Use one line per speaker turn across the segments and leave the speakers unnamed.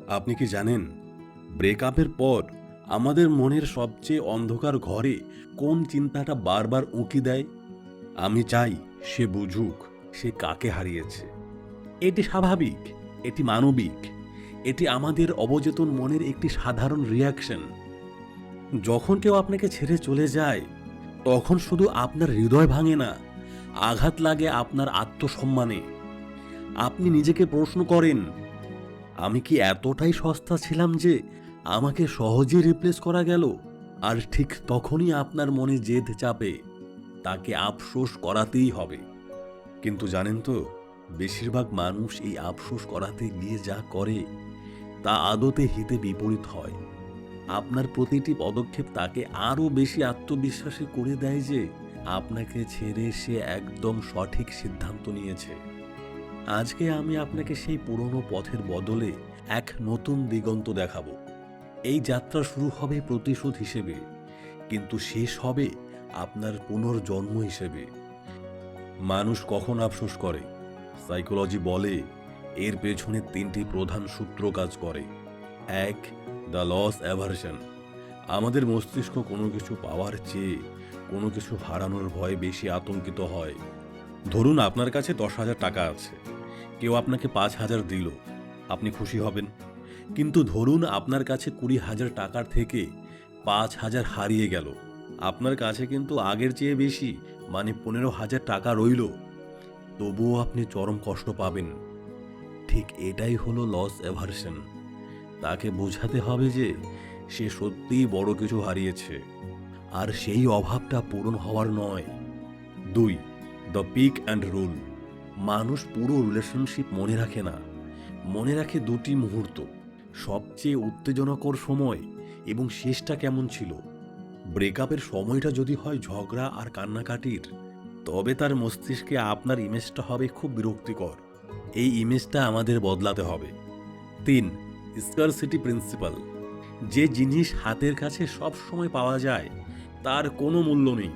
আপনি কি জানেন, ব্রেকআপের পর আমাদের মনের সবচেয়ে অন্ধকার ঘরে কোন চিন্তাটা বারবার উঁকি দেয়? আমি চাই সে বুঝুক সে কাকে হারিয়েছে। এটি স্বাভাবিক, এটি মানবিক, এটি আমাদের অবচেতন মনের একটি সাধারণ রিয়াকশন। যখন কেউ আপনাকে ছেড়ে চলে যায়, তখন শুধু আপনার হৃদয় ভাঙে না, আঘাত লাগে আপনার আত্মসম্মানে। আপনি নিজেকে প্রশ্ন করেন, আমি কি এতটাই সস্তা ছিলাম যে আমাকে সহজে রিপ্লেস করা গেল? আর ঠিক তখনই আপনার মনে জেদ চাপে, তাকে আফসোস করাতেই হবে। কিন্তু জানেন তো, বেশিরভাগ মানুষ এই আফসোস করাতে গিয়ে যা করে তা আদতে হিতে বিপরীত হয়। আপনার প্রতিটি পদক্ষেপ তাকে আরও বেশি আত্মবিশ্বাসী করে দেয় যে আপনাকে ছেড়ে সে একদম সঠিক সিদ্ধান্ত নিয়েছে। আজকে আমি আপনাকে সেই পুরনো পথের বদলে এক নতুন দিগন্ত দেখাবো। এই যাত্রা শুরু হবে প্রতিশোধ হিসেবে, কিন্তু শেষ হবে আপনার পুনর্জন্ম হিসেবে। মানুষ কখন আফসোস করে? সাইকোলজি বলে এর পেছনে তিনটি প্রধান সূত্র কাজ করে। এক, দ্য লস অ্যাভারশন। আমাদের মস্তিষ্ক কোনো কিছু পাওয়ার চেয়ে কোনো কিছু হারানোর ভয়ে বেশি আতঙ্কিত হয়। ধরুন আপনার কাছে 10,000 টাকা আছে, কেউ আপনাকে 5,000 দিল, আপনি খুশি হবেন। কিন্তু ধরুন আপনার কাছে 20,000 টাকার থেকে 5,000 হারিয়ে গেল, আপনার কাছে কিন্তু আগের চেয়ে বেশি, মানে 15,000 টাকা রইল, তবুও আপনি চরম কষ্ট পাবেন। ঠিক এটাই হলো লস অ্যাভারশন। তাকে বোঝাতে হবে যে সে সত্যিই বড় কিছু হারিয়েছে, আর সেই অভাবটা পূরণ হওয়ার নয়। 2, দ্য পিক অ্যান্ড রুল। মানুষ পুরো রিলেশনশিপ মনে রাখে না, মনে রাখে দুটি মুহূর্ত, সবচেয়ে উত্তেজনাকর সময় এবং শেষটা কেমন ছিল। ব্রেকআপের সময়টা যদি হয় ঝগড়া আর কান্নাকাটির, তবে তার মস্তিষ্কে আপনার ইমেজটা হবে খুব বিরক্তিকর। এই ইমেজটা আমাদের বদলাতে হবে। 3, স্কারসিটি প্রিন্সিপাল। যে জিনিস হাতের কাছে সব সময় পাওয়া যায় তার কোনো মূল্য নেই।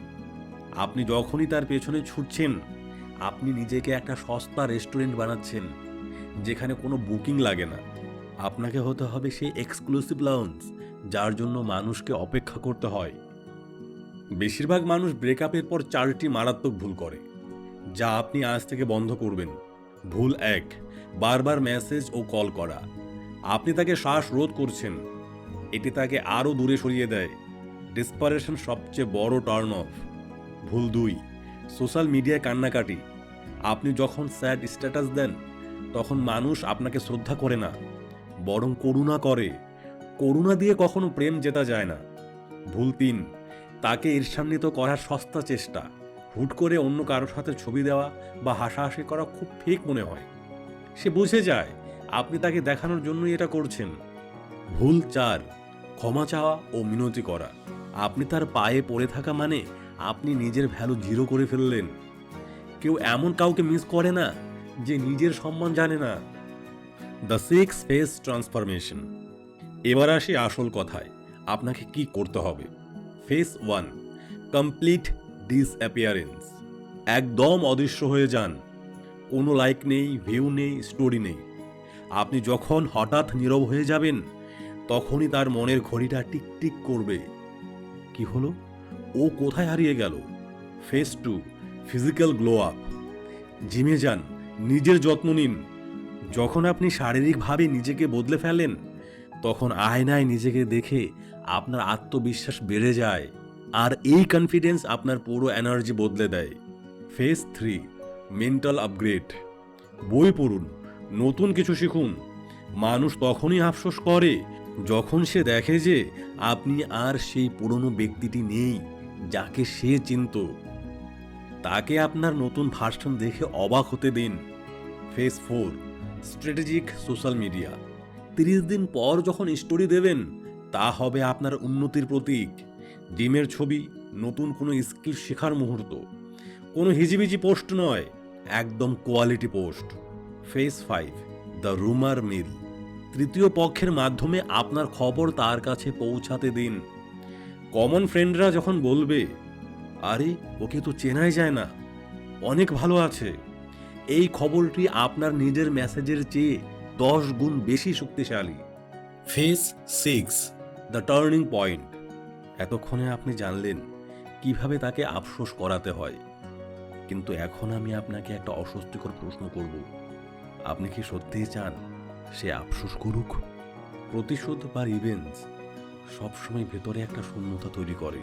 আপনি যখনই তার পেছনে ছুটছেন, আপনি নিজেকে একটা সস্তা রেস্টুরেন্ট বানাচ্ছেন যেখানে কোনো বুকিং লাগে না। আপনাকে হতে হবে সেই এক্সক্লুসিভ লাউঞ্জ যার জন্য মানুষকে অপেক্ষা করতে হয়। বেশিরভাগ মানুষ ব্রেকআপের পর 4টি মারাত্মক ভুল করে, যা আপনি আজ থেকে বন্ধ করবেন। ভুল 1, বারবার মেসেজ ও কল করা। আপনি তাকে শ্বাসরোধ করছেন, এটি তাকে আরও দূরে সরিয়ে দেয়। ডেসপারেশন সবচেয়ে বড় টার্ন অফ। ভুল 2, সোশ্যাল মিডিয়ায় কান্নাকাটি। আপনি যখন স্যাড স্ট্যাটাস দেন, তখন মানুষ আপনাকে শ্রদ্ধা করে না, বরং করুণা করে। করুণা দিয়ে কখনো প্রেম জেতা যায় না। ভুল 3, তাকে ঈর্ষান্বিত করার সস্তা চেষ্টা। হুট করে অন্য কারোর সাথে ছবি দেওয়া বা হাসাহাসি করা খুব ফেক মনে হয়। সে বুঝে যায় আপনি তাকে দেখানোর জন্যই এটা করছেন। ভুল 4, ক্ষমা চাওয়া ও মিনতি করা। আপনি তার পায়ে পড়ে থাকা মানে আপনি নিজের ভ্যালু জিরো করে ফেললেন। কেউ এমন কাউকে মিস করে না যে নিজের সম্মান জানে না। The 6 phase transformation. এবার আসি আসল কথায়, আপনাকে কি করতে হবে। Phase 1, complete disappearance. একদম অদৃশ্য হয়ে যান। কোনো লাইক নেই, ভিউ নেই, স্টোরি নেই। আপনি যখন হঠাৎ নীরব হয়ে যাবেন, তখনই তার মনের ঘড়িটা টিকটিক করবে। কি হলো? ও কোথায় হারিয়ে গেল? Phase 2, physical glow up. জিমে যান, নিজের যত্ন নিন। যখন আপনি শারীরিকভাবে নিজেকে বদলে ফেলেন, তখন আয়নায় নিজেকে দেখে আপনার আত্মবিশ্বাস বেড়ে যায়, আর এই কনফিডেন্স আপনার পুরো এনার্জি বদলে দেয়। Phase 3, mental upgrade. বই পড়ুন, নতুন কিছু শিখুন। মানুষ তখনই আফসোস করে যখন সে দেখে যে আপনি আর সেই পুরনো ব্যক্তিটি নেই যাকে সে চিনত। তাকে আপনার নতুন ভার্সন দেখে অবাক হতে দিন। Phase 4, strategic social media. 30 দিন পর যখন স্টোরি দেবেন, তা হবে আপনার উন্নতির প্রতীক। জিমের ছবি, নতুন কোনো স্কিল শেখার মুহূর্ত। কোনো হিজিবিজি পোস্ট নয়, একদম কোয়ালিটি পোস্ট। ফেজ 5, দ্য রুমার মিল। তৃতীয় পক্ষের মাধ্যমে আপনার খবর তার কাছে পৌঁছাতে দিন। কমন ফ্রেন্ডরা যখন বলবে, আরে ওকে তো চেনাই যায় না, অনেক ভালো আছে, এই খবরটি আপনার নিজের মেসেজের চেয়ে 10 গুণ বেশি শক্তিশালী। Phase 6, the turning point. এতক্ষণে আপনি জানলেন কিভাবে তাকে আফসোস করাতে হয়, কিন্তু এখন আমি আপনাকে একটা অস্বস্তিকর প্রশ্ন করব। আপনি কি সত্যিই চান সে আফসোস করুক? প্রতিশোধ বা রিভেঞ্জ সবসময় ভেতরে একটা শূন্যতা তৈরি করে।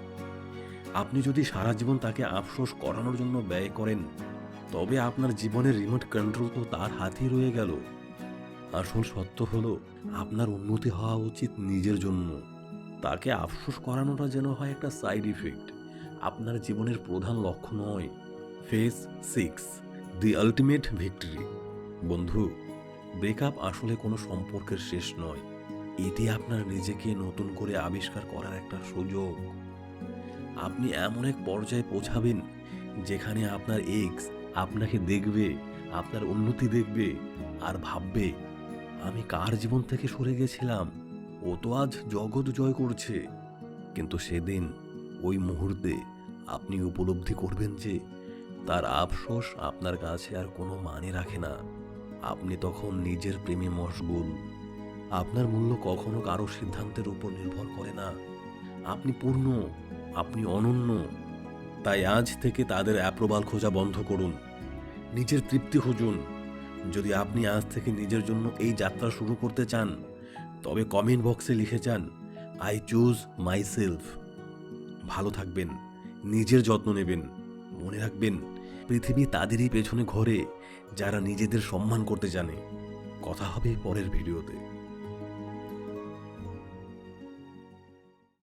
আপনি যদি সারা জীবন তাকে আফসোস করানোর জন্য ব্যয় করেন, তবে আপনার জীবনের রিমোট কন্ট্রোল তো তার হাতেই রয়ে গেল। আসল সত্য হলো, আপনার উন্নতি হওয়া উচিত নিজের জন্য। তাকে আফসোস করানোটা যেন হয় একটা সাইড ইফেক্ট, আপনার জীবনের প্রধান লক্ষ্য নয়। Phase 6, the ultimate victory. বন্ধু, ব্রেকআপ আসলে কোনো সম্পর্কের শেষ নয়, এটি আপনার নিজেকে নতুন করে আবিষ্কার করার একটা সুযোগ। আপনি এমন এক পর্যায়ে পৌঁছাবেন যেখানে আপনার এক্স আপনাকে দেখবে, আপনার উন্নতি দেখবে, আর ভাববে, আমি কার জীবন থেকে সরে গেছিলাম, ও তো আজ জগৎ জয় করছে। কিন্তু সেদিন, ওই মুহূর্তে আপনি উপলব্ধি করবেন যে তার আফসোস আপনার কাছে আর কোনো মানে রাখে না। আপনি তখন নিজের প্রেমে মশগুল। আপনার মূল্য কখনো কারো সিদ্ধান্তের উপর নির্ভর করে না। আপনি পূর্ণ, আপনি অনন্য। তাই আজ থেকে তাদের অ্যাপ্রুভাল খোঁজা বন্ধ করুন, নিজের তৃপ্তি খুঁজুন। যদি আপনি আজ থেকে নিজের জন্য এই যাত্রা শুরু করতে চান, তবে কমেন্ট বক্সে লিখে যান, আই চুজ মাই সেলফ। ভালো থাকবেন, নিজের যত্ন নেবেন। মনে রাখবেন, পৃথিবী তাদেরই পেছনে ঘোরে যারা নিজেদের সম্মান করতে জানে। কথা হবে পরের ভিডিওতে।